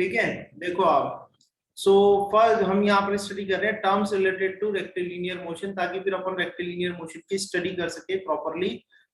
ठीक है, देखो आप। सो फर्स्ट हम यहाँ पर स्टडी कर रहे हैं terms related to rectilinear motion, ताकि फिर अपन रेक्टिलिनियर मोशन की स्टडी कर सके प्रॉपरली।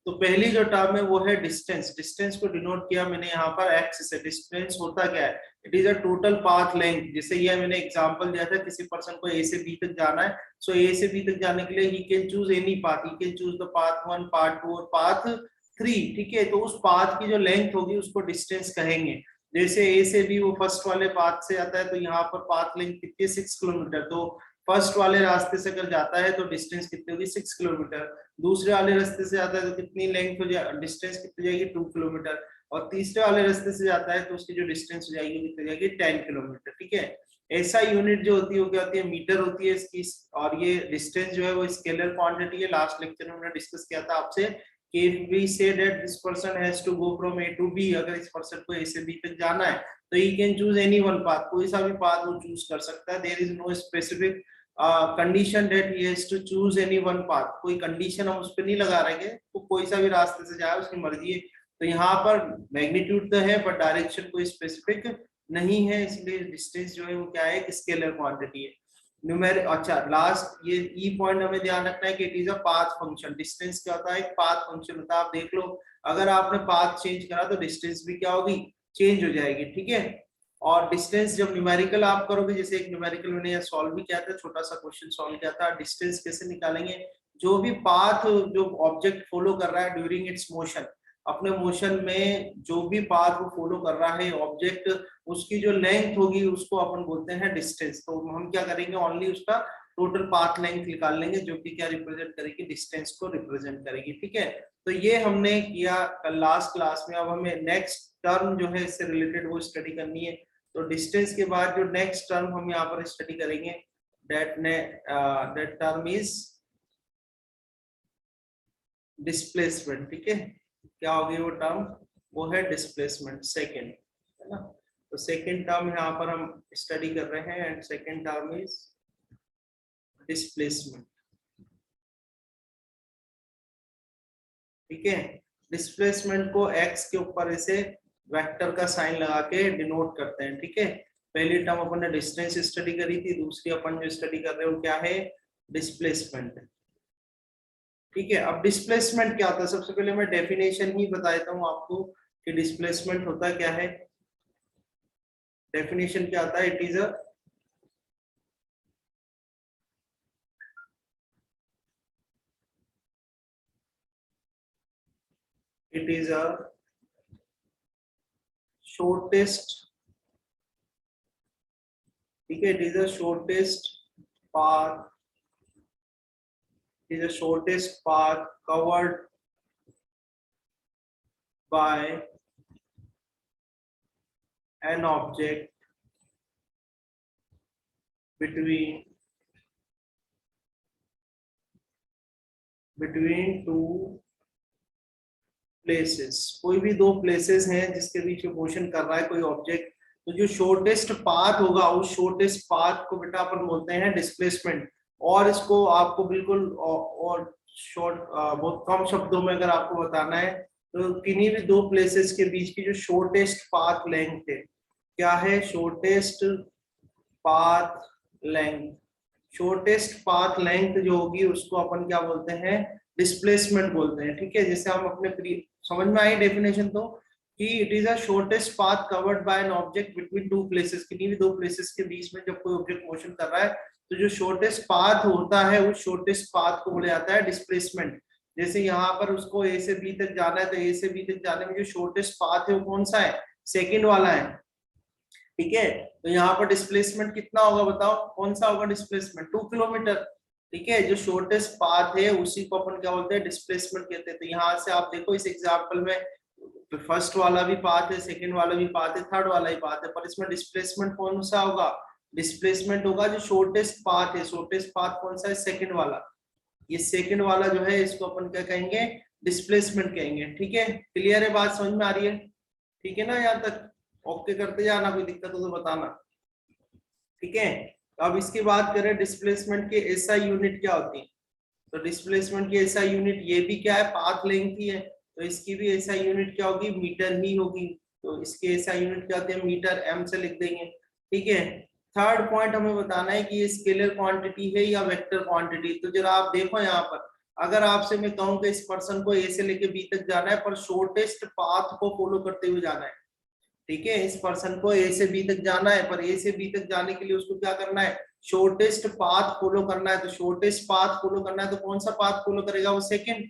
तो पहली जो टर्म है वो है डिस्टेंस। डिस्टेंस को डिनोट किया मैंने यहाँ पर एक्स से। डिस्टेंस होता क्या है? It is a total path length. जैसे ये मैंने एग्जांपल दिया था, किसी पर्सन को ए से बी तक जाना है, सो ए से बी तक जाने के लिए he can choose any path. He can choose the path 1, path 2 और पाथ 3। ठीक है, तो उस पाथ की जो लेंथ होगी उसको डिस्टेंस कहेंगे। जैसे ए से बी वो फर्स्ट वाले पाथ से आता है, तो यहाँ पर पाथ लेंथ कितनी है? 6 किलोमीटर। तो फर्स्ट वाले रास्ते से अगर जाता है तो डिस्टेंस कितनी होगी? 6 किलोमीटर। दूसरे वाले रास्ते से आता है तो कितनी लेंथ हो जाए, डिस्टेंस कितनी जाएगी? 2 किलोमीटर। और तीसरे वाले रास्ते से जाता है तो उसकी जो डिस्टेंस हो जाएगी कितनी जाएगी? 10 किलोमीटर। ठीक है, ऐसा यूनिट जो होती है वो क्या होती है? मीटर होती है इसकी। और ये डिस्टेंस जो है वो स्केलर क्वांटिटी है। लास्ट लेक्चर में हमने डिस्कस किया था आपसे कि if we say that this person has to go from A to B, अगर इस पर्सन को A से B तक जाना है तो he can choose any one path, कोई सा भी पाथ वो चूज कर सकता है। there is no specific condition that he has to choose any one path, कोई कंडीशन हम उस पर नहीं लगा रहे हैं, तो कोई सा भी रास्ते से जाए उसकी मर्जी है। तो यहाँ पर मैग्नीट्यूड तो है बट डायरेक्शन कोई स्पेसिफिक नहीं है, इसलिए डिस्टेंस जो है वो क्या है? स्केलर क्वांटिटी है। न्यूमेरिक। अच्छा, लास्ट ये ई पॉइंट हमें ध्यान रखना है कि it is a path function. Distance क्या होता है? एक पाथ फंक्शन होता है। आप देख लो, अगर आपने पाथ चेंज करा तो डिस्टेंस भी क्या होगी? चेंज हो जाएगी। ठीक है, और डिस्टेंस जब न्यूमेरिकल आप करोगे, जैसे एक न्यूमेरिकल मैंने यहाँ सॉल्व भी किया था, छोटा सा क्वेश्चन सॉल्व किया था, डिस्टेंस कैसे निकालेंगे? जो भी पाथ जो ऑब्जेक्ट फॉलो कर रहा है ड्यूरिंग इट्स मोशन, अपने मोशन में जो भी पाथ वो फॉलो कर रहा है ऑब्जेक्ट, उसकी जो लेंथ होगी उसको अपन बोलते हैं डिस्टेंस। तो हम क्या करेंगे? ओनली उसका टोटल पाथ लेंथ निकाल लेंगे, जो कि क्या रिप्रेजेंट करेगी? डिस्टेंस को रिप्रेजेंट करेगी। ठीक है, तो ये हमने किया कल लास्ट क्लास में। अब हमें नेक्स्ट टर्म जो है इससे रिलेटेड वो स्टडी करनी है। तो डिस्टेंस के बाद जो नेक्स्ट टर्म हम यहाँ पर स्टडी करेंगे, दैट टर्म इज डिस्प्लेसमेंट। ठीक है, क्या होगी वो टर्म? वो है डिस्प्लेसमेंट, सेकंड, है ना। तो सेकंड टर्म यहाँ पर हम स्टडी कर रहे हैं, and second term is displacement. ठीक है, डिस्प्लेसमेंट को एक्स के ऊपर ऐसे वेक्टर का साइन लगा के डिनोट करते हैं। ठीक है, पहली टर्म अपन ने डिस्टेंस स्टडी करी थी, दूसरी अपन जो स्टडी कर रहे हो क्या है? डिस्प्लेसमेंट। ठीक है, अब डिस्प्लेसमेंट क्या होता है? सबसे पहले मैं डेफिनेशन ही बता देता हूँ आपको कि डिस्प्लेसमेंट होता क्या है। डेफिनेशन क्या आता है? इट इज अ शॉर्टेस्ट, ठीक है, it is a shortest path, is the shortest path covered by an object between two places। कोई भी दो प्लेसेस हैं जिसके बीच में मोशन कर रहा है कोई ऑब्जेक्ट, तो जो शॉर्टेस्ट पाथ होगा उस शॉर्टेस्ट पाथ को बेटा अपन बोलते हैं डिस्प्लेसमेंट। और इसको आपको बिल्कुल और शॉर्ट बहुत कम शब्दों में अगर आपको बताना है तो किन्हीं भी दो प्लेसेस के बीच की जो शॉर्टेस्ट पाथ लेंथ है, क्या है? Shortest path length. Shortest path length जो होगी उसको अपन क्या बोलते हैं? डिस्प्लेसमेंट बोलते हैं। ठीक है, जैसे हम अपने समझ में आई डेफिनेशन तो, कि it is a shortest path covered by an object between two places. किन्हीं भी दो प्लेसेस के बीच में जब कोई ऑब्जेक्ट मोशन कर रहा है तो जो शॉर्टेस्ट पाथ होता है उस शॉर्टेस्ट पाथ को बोला जाता है डिस्प्लेसमेंट। जैसे यहाँ पर उसको ए से बी तक जाना है, तो ए से बी तक जाने में जो शॉर्टेस्ट पाथ है वो कौन सा है? सेकंड वाला है। ठीक है, तो यहाँ पर डिस्प्लेसमेंट कितना होगा बताओ? कौन सा होगा डिस्प्लेसमेंट? 2 किलोमीटर। ठीक है, जो शॉर्टेस्ट पाथ है उसी को अपन क्या बोलते हैं? डिस्प्लेसमेंट कहते हैं। तो यहाँ से आप देखो इस एग्जांपल में फर्स्ट वाला भी पाथ है, सेकंड वाला भी पाथ है, थर्ड वाला भी पाथ है, पर इसमें डिस्प्लेसमेंट कौन सा होगा? डिस्प्लेसमेंट होगा जो शॉर्टेस्ट पाथ है। शॉर्टेस्ट पाथ कौन सा है? सेकंड वाला। ये सेकंड वाला जो है इसको अपन क्या कहेंगे? डिस्प्लेसमेंट कहेंगे। ठीक है, क्लियर है? बात समझ में आ रही है? ठीक है ना, यहाँ तक ओके करते जाना, कोई दिक्कत हो तो बताना। ठीक है, अब इसकी बात करें डिस्प्लेसमेंट के एसआई यूनिट क्या होती है। तो डिस्प्लेसमेंट की एसआई यूनिट ये भी क्या है? पाथ लेंथ ही है, तो इसकी भी एसआई यूनिट क्या होगी? मीटर ही होगी। तो इसके एसआई यूनिट क्या होती है, मीटर, एम से लिख देंगे। ठीक है, थर्ड पॉइंट हमें बताना है कि ये स्केलर क्वांटिटी है या वेक्टर क्वांटिटी। तो जरा आप देखो यहाँ पर, अगर आपसे मैं कहूँ कि इस पर्सन को ए से लेके बी तक जाना है पर शॉर्टेस्ट पाथ को फॉलो करते हुए जाना है, ठीक है, इस पर्सन को ए से बी तक जाना है पर ए से बी तक जाने के लिए उसको क्या करना है, शॉर्टेस्ट पाथ फॉलो करना है। तो शॉर्टेस्ट पाथ फॉलो करना है तो कौन सा पाथ फॉलो करेगा, वो सेकंड।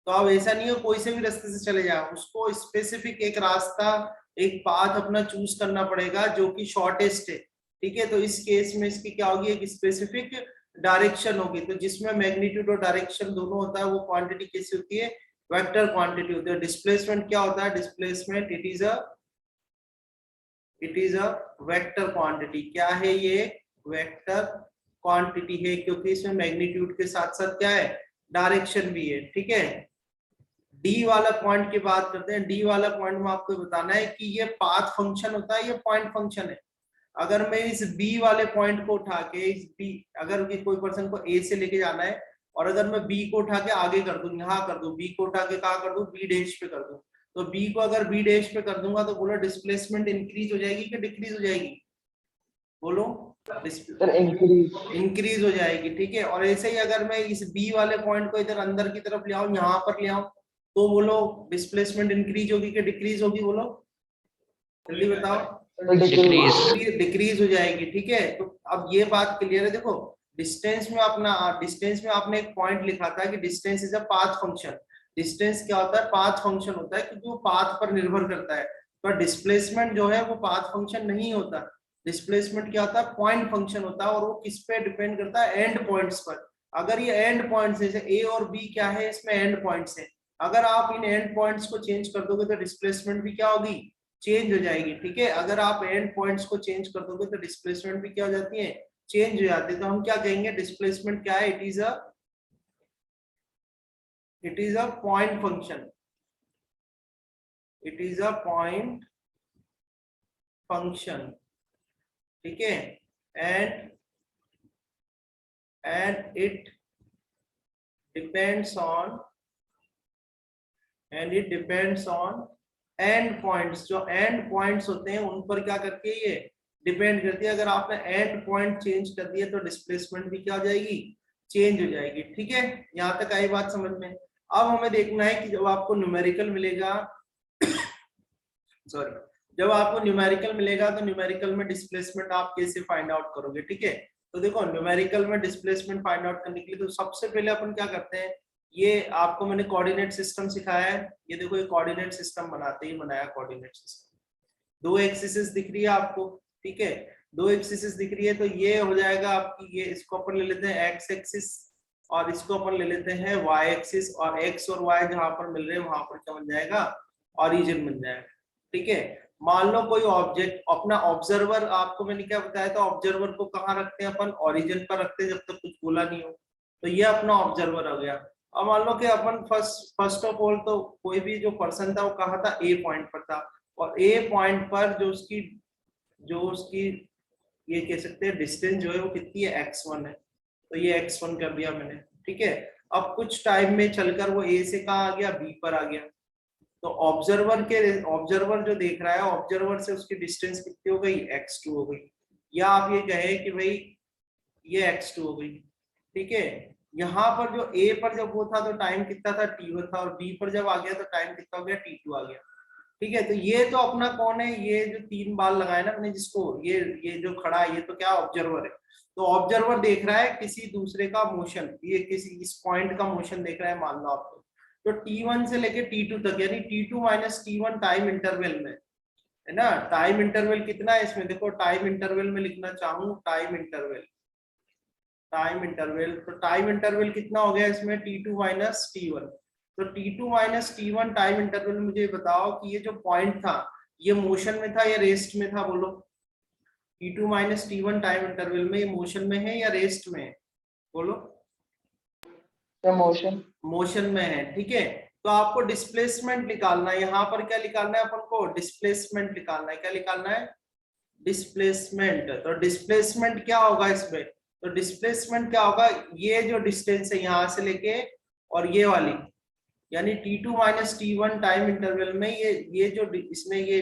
तो अब ऐसा नहीं है कोई से भी रास्ते से चले जाए, उसको स्पेसिफिक एक रास्ता, एक पाथ अपना चूज करना पड़ेगा जो कि शॉर्टेस्ट है। ठीक है, तो इस केस में इसकी क्या होगी, एक स्पेसिफिक डायरेक्शन होगी। तो जिसमें मैग्नीट्यूड और डायरेक्शन दोनों होता है वो क्वांटिटी कैसी होती है, वेक्टर क्वांटिटी होती है। डिस्प्लेसमेंट क्या होता है, displacement it is a vector quantity. क्या है ये, वेक्टर क्वांटिटी है, क्योंकि इसमें मैग्नीट्यूड के साथ साथ क्या है, डायरेक्शन भी है। ठीक है, डी वाला पॉइंट की बात करते हैं। डी वाला पॉइंट में आपको बताना है कि ये पाथ फंक्शन होता है, ये पॉइंट फंक्शन है। अगर मैं इस बी वाले पॉइंट को उठा के, इस बी, अगर कोई पर्सन को ए से लेके जाना है और अगर मैं बी को उठा के आगे कर दूं, यहाँ कर दूं, बी को उठा के कहाँ कर दूं, बी डैश पे कर दूं, तो बी को अगर बी डैश पे कर दूंगा तो बोलो डिस्प्लेसमेंट इंक्रीज हो जाएगी कि डिक्रीज हो जाएगी, बोलो इंक्रीज हो जाएगी। ठीक है, और ऐसे ही अगर मैं इस बी वाले पॉइंट को इधर अंदर की तरफ ले आऊं, यहाँ पर ले आऊं, तो बोलो डिस्प्लेसमेंट इंक्रीज होगी कि डिक्रीज होगी, बोलो जल्दी बताओ, डिक्रीज हो जाएगी। ठीक है, तो अब ये बात क्लियर है। देखो डिस्टेंस में आपने एक पॉइंट लिखा था कि distance is a path function. Distance क्या होता है, पाथ फंक्शन होता है, क्योंकि वो पाथ पर निर्भर करता है। पर डिस्प्लेसमेंट जो है वो पाथ फंक्शन नहीं होता। डिस्प्लेसमेंट क्या होता है, पॉइंट फंक्शन होता है, और वो किस पे डिपेंड करता है, एंड पॉइंट्स पर। अगर ये एंड पॉइंट्स है, जैसे ए और बी क्या है, इसमें एंड पॉइंट्स है, अगर आप इन एंड पॉइंट्स को चेंज कर दोगे तो डिस्प्लेसमेंट भी क्या होगी, चेंज हो जाएगी। ठीक है, अगर आप एंड पॉइंट्स को चेंज कर दोगे तो डिस्प्लेसमेंट भी क्या हो जाती है, चेंज हो जाती है। तो हम क्या कहेंगे, डिस्प्लेसमेंट क्या है, it is a point function, it is a point function. ठीक है, and it depends on and points. जो एंड पॉइंट्स होते हैं उन पर क्या करती है, ये डिपेंड करती है। अगर आपने एंड पॉइंट चेंज कर दिया तो डिस्प्लेसमेंट भी क्या हो जाएगी, चेंज हो जाएगी। ठीक है, यहाँ तक आई बात समझ में। अब हमें देखना है कि जब आपको न्यूमेरिकल मिलेगा सॉरी, जब आपको न्यूमेरिकल मिलेगा तो न्यूमेरिकल में डिस्प्लेसमेंट आप कैसे फाइंड आउट करोगे। ठीक है, तो देखो न्यूमेरिकल में डिस्प्लेसमेंट फाइंड आउट करने के लिए तो सबसे पहले अपन क्या करते हैं, ये आपको मैंने कोऑर्डिनेट सिस्टम सिखाया है। ये देखो ये कोऑर्डिनेट सिस्टम बनाते ही बनाया कोऑर्डिनेट सिस्टम। दो एक्सिस दिख रही है आपको, ठीक है, दो एक्सिस दिख रही है, तो ये हो जाएगा आपकी, ये इसको अपन ले लेते हैं एक्स एक्सिस और इसको अपन ले लेते हैं वाई एक्सिस, और एक्स और वाई जहां पर मिल रहे हैं वहां पर क्या बन जाएगा, ओरिजिन बन जाएगा। ठीक है, मान लो कोई ऑब्जेक्ट, अपना ऑब्जर्वर, आपको मैंने क्या बताया था, ऑब्जर्वर को कहाँ रखते हैं अपन, ओरिजिन पर रखते हैं जब तक कुछ बोला नहीं हो। तो ये अपना ऑब्जर्वर हो गया। अब मान लो कि अपन फर्स्ट ऑफ ऑल तो कोई भी जो पर्सन था वो कहा था, ए पॉइंट पर था, और ए पॉइंट पर जो उसकी ये कह सकते हैं डिस्टेंस जो है वो कितनी है, x1 है। तो ये x1 कर दिया मैंने। ठीक है, अब कुछ टाइम में चलकर वो ए से कहा आ गया, बी पर आ गया। तो ऑब्जर्वर जो देख रहा है, ऑब्जर्वर से उसकी डिस्टेंस कितनी हो गई, x2 हो गई, या आप ये कहे कि भाई ये x2 हो गई। ठीक है, यहाँ पर जो a पर जब वो था तो टाइम कितना था, t1 था, और b पर जब आ गया तो टाइम कितना हो गया, t2 आ गया। ठीक है, तो ये तो अपना कौन है, ये जो तीन बाल लगाए ना अपने, जिसको ये जो खड़ा है, ये तो क्या ऑब्जर्वर है। तो ऑब्जर्वर देख रहा है किसी दूसरे का मोशन, ये किसी इस पॉइंट का मोशन देख रहा है, मान लो आपको। तो t1 से लेके t2 तक, यानी t2 minus t1 time interval में है ना। टाइम इंटरवल कितना है इसमें, देखो टाइम इंटरवल में लिखना चाहूँ, टाइम इंटरवल तो टाइम इंटरवल कितना हो गया इसमें, t2 माइनस t1। तो t2 minus t1 time interval, मुझे बताओ कि ये जो पॉइंट था ये मोशन में था या रेस्ट में था, बोलो। t2 minus t1 time interval में ये मोशन में है या रेस्ट में है, बोलो। मोशन में है। ठीक है, तो आपको डिस्प्लेसमेंट निकालना है। यहाँ पर क्या निकालना है अपन को, डिस्प्लेसमेंट निकालना है। क्या निकालना है, डिस्प्लेसमेंट। तो डिस्प्लेसमेंट क्या होगा इसमें, तो डिस्प्लेसमेंट क्या होगा, ये जो डिस्टेंस है यहाँ से लेके और ये वाली, यानी t2 minus t1 time interval में ये जो इसमें ये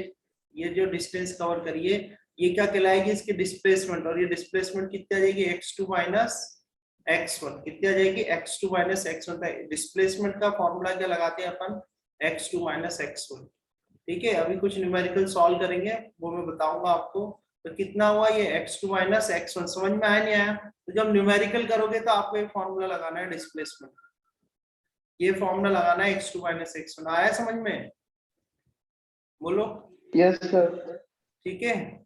ये जो डिस्टेंस कवर करिए ये क्या कहलाएगी, इसकी डिस्प्लेसमेंट, और ये डिस्प्लेसमेंट कितनी आ जाएगी, x2 माइनस x1, कितनी आ जाएगी, x2 माइनस x1। डिस्प्लेसमेंट का फॉर्मूला क्या लगाते हैं अपन, x2 माइनस x1। ठीक है, अभी कुछ न्यूमेरिकल सॉल्व करेंगे वो मैं बताऊंगा आपको। तो कितना हुआ ये x2 माइनस x1, समझ में आया नहीं आया? तो जब न्यूमेरिकल करोगे तो आपको एक फॉर्मूला लगाना है डिस्प्लेसमेंट, ये फॉर्मूला लगाना है x2 माइनस x1। आया समझ में, बोलो। Yes sir. ठीक है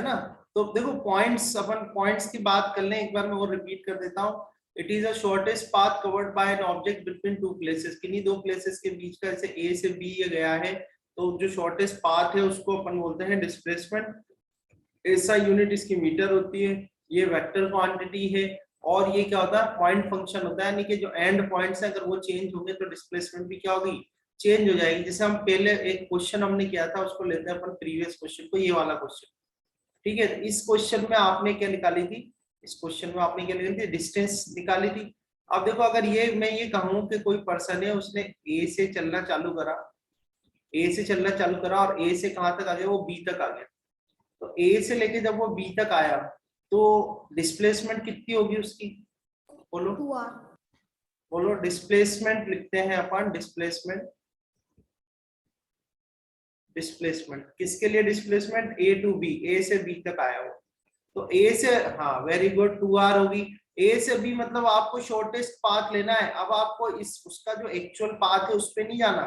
ना? तो देखो पॉइंट्स, अपन पॉइंट्स की बात कर लें एक बार, मैं और रिपीट कर देता हूँ। It is a shortest path covered by an object between two places, किन्हीं दो प्लेसेस के बीच का, जैसे ए से बी ये गया है, तो जो शॉर्टेस्ट पाथ है उसको अपन बोलते हैं डिस्प्लेसमेंट। ऐसा यूनिट इसकी मीटर होती है, ये वेक्टर क्वांटिटी है, और ये क्या होता है, पॉइंट फंक्शन होता है, यानी कि जो एंड पॉइंट्स है अगर वो चेंज होंगे तो डिस्प्लेसमेंट भी क्या होगी, चेंज हो जाएगी। जैसे हम पहले एक क्वेश्चन हमने किया था, उसको लेते हैं अपन प्रीवियस क्वेश्चन को, ये वाला क्वेश्चन। ठीक है, इस क्वेश्चन में आपने क्या निकाली थी, इस क्वेश्चन में आपने क्या निकाली थी, डिस्टेंस निकाली थी। अब देखो अगर ये मैं ये कहूं कि कोई पर्सन है, उसने ए से चलना चालू करा, ए से चलना चालू करा और ए से कहां तक आ गया, वो बी तक आ गया। तो ए से लेके जब वो बी तक आया तो डिस्प्लेसमेंट कितनी होगी उसकी, बोलो बोलो। डिस्प्लेसमेंट लिखते हैं अपन, डिस्प्लेसमेंट, डिस्प्लेसमेंट किसके लिए, डिस्प्लेसमेंट ए टू बी, ए से बी तक आया हो, तो ए से, हाँ वेरी गुड, 2r होगी। ए से बी मतलब आपको शॉर्टेस्ट पाथ लेना है। अब आपको इस उसका जो एक्चुअल पाथ है उस पे नहीं जाना,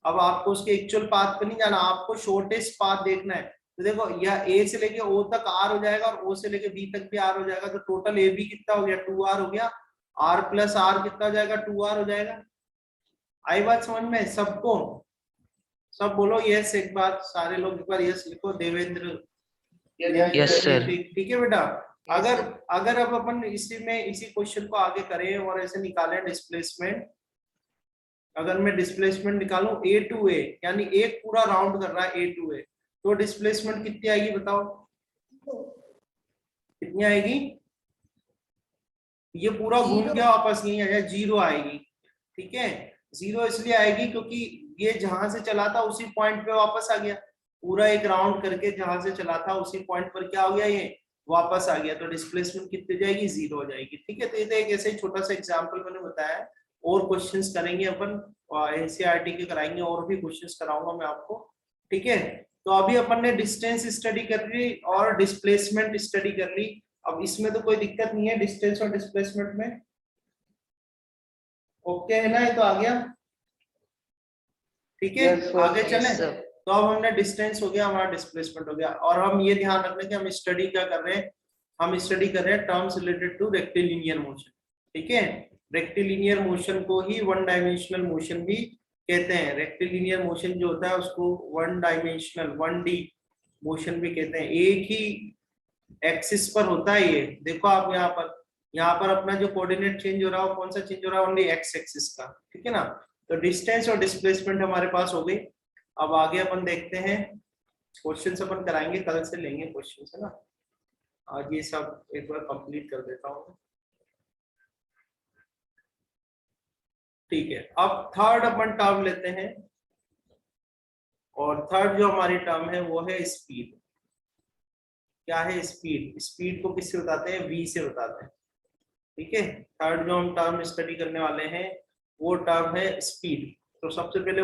अब आपको उसके एक्चुअल पाथ पे नहीं जाना, आपको शॉर्टेस्ट पाथ देखना है। तो देखो यह ए से लेके ओ तक r हो जाएगा और ओ से लेके बी तक भी r हो जाएगा, तो टोटल ए बी कितना हो गया, 2r हो गया, r प्लस r कितना हो जाएगा, 2r हो जाएगा। आई बात समझ में सबको, सब बोलो यस एक बार, सारे लोग एक बार यस लिखो। Devendra, yes sir. ठीक है बेटा। अगर अगर अब अपन इसी में इसी क्वेश्चन को आगे करें और ऐसे निकालें डिस्प्लेसमेंट, अगर मैं डिस्प्लेसमेंट निकालूं ए टू ए, यानी एक पूरा राउंड कर रहा है ए टू ए, तो डिस्प्लेसमेंट कितनी आएगी बताओ, कितनी आएगी, ये पूरा घूम के वापस यहीं आएगा, 0 आएगी। ठीक है, 0 इसलिए आएगी क्योंकि ये जहां से चला था उसी पॉइंट पे वापस आ गया, पूरा एक राउंड करके जहां से चला था उसी पॉइंट पर क्या हो गया, ये वापस आ गया, तो डिस्प्लेसमेंट कितनी जाएगी, 0 हो जाएगी। ठीक है, तो ये तो एक ऐसे ही छोटा सा एग्जांपल मैंने बताया है, और क्वेश्चंस करेंगे अपन, एनसीईआरटी के कराएंगे, और भी क्वेश्चंस कराऊंगा मैं आपको। ठीक है, तो अभी अपन ने डिस्टेंस स्टडी कर ली और डिस्प्लेसमेंट स्टडी कर ली। अब इसमें तो कोई दिक्कत नहीं है डिस्टेंस और डिस्प्लेसमेंट में, ओके है ना, ये तो आ गया। ठीक है, आगे चले। तो अब हमने डिस्टेंस हो गया, हमारा डिस्प्लेसमेंट हो गया, और हम ये ध्यान रखना कि हम स्टडी क्या कर रहे हैं, हम स्टडी कर रहे हैं terms related to rectilinear motion. ठीक है, रेक्टिलिनियर मोशन को ही वन डायमेंशनल मोशन भी कहते हैं। रेक्टिलिनियर मोशन जो होता है उसको वन डायमेंशनल 1D मोशन भी कहते हैं। एक ही एक्सिस पर होता है ये, देखो आप यहाँ पर अपना जो कोऑर्डिनेट चेंज हो रहा है कौन सा चेंज हो रहा है, ओनली एक्स एक्सिस का। ठीक है ना, तो डिस्टेंस और डिस्प्लेसमेंट हमारे पास हो गई। अब आगे अपन देखते हैं, क्वेश्चंस अपन कराएंगे, कल से लेंगे क्वेश्चंस, है ना। आज ये सब एक बार कंप्लीट कर देता हूँ। ठीक है, अब थर्ड अपन टर्म लेते हैं, और थर्ड जो हमारी टर्म है वो है स्पीड। क्या है स्पीड, स्पीड को किससे बताते हैं, v से बताते हैं। ठीक है, थर्ड जो हम टर्म स्टडी करने वाले हैं वो टर्म है स्पीड। तो सबसे पहले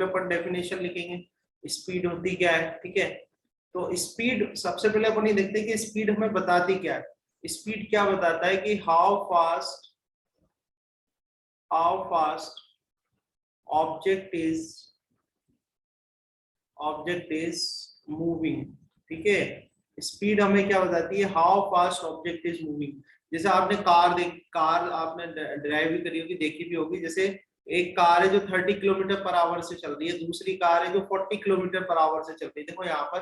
अपन डेफिनेशन लिखेंगे, स्पीड होती क्या है। ठीक है, तो स्पीड सबसे पहले अपन ये देखते हैं कि स्पीड हमें बताती क्या है। स्पीड क्या बताता है कि how fast object is moving. ठीक है, स्पीड हमें क्या बताती है, how fast object is moving. जैसे आपने कार आपने ड्राइव भी करी होगी, देखी भी होगी। जैसे एक कार है जो 30 किलोमीटर पर आवर से चल रही है, दूसरी कार है जो 40 किलोमीटर पर आवर से चल रही है। देखो यहाँ पर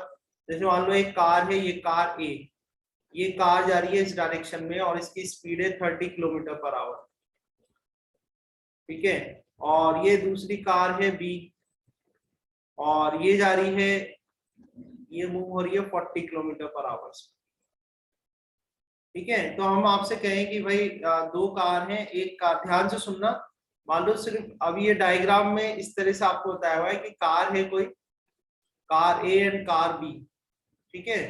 जैसे मान लो एक कार है, ये कार ए, ये कार जा रही है इस डायरेक्शन में और इसकी स्पीड है 30 किलोमीटर पर आवर। ठीक है, और ये दूसरी कार है बी, और ये जा रही है, ये मूव हो रही है 40 किलोमीटर पर आवर से। ठीक है, तो हम आपसे कहें कि भाई दो कार हैं, एक कार, ध्यान से सुनना, मान लो सिर्फ अभी ये डायग्राम में इस तरह से आपको बताया हुआ है कि कार है कोई, car A and car B, ठीक है।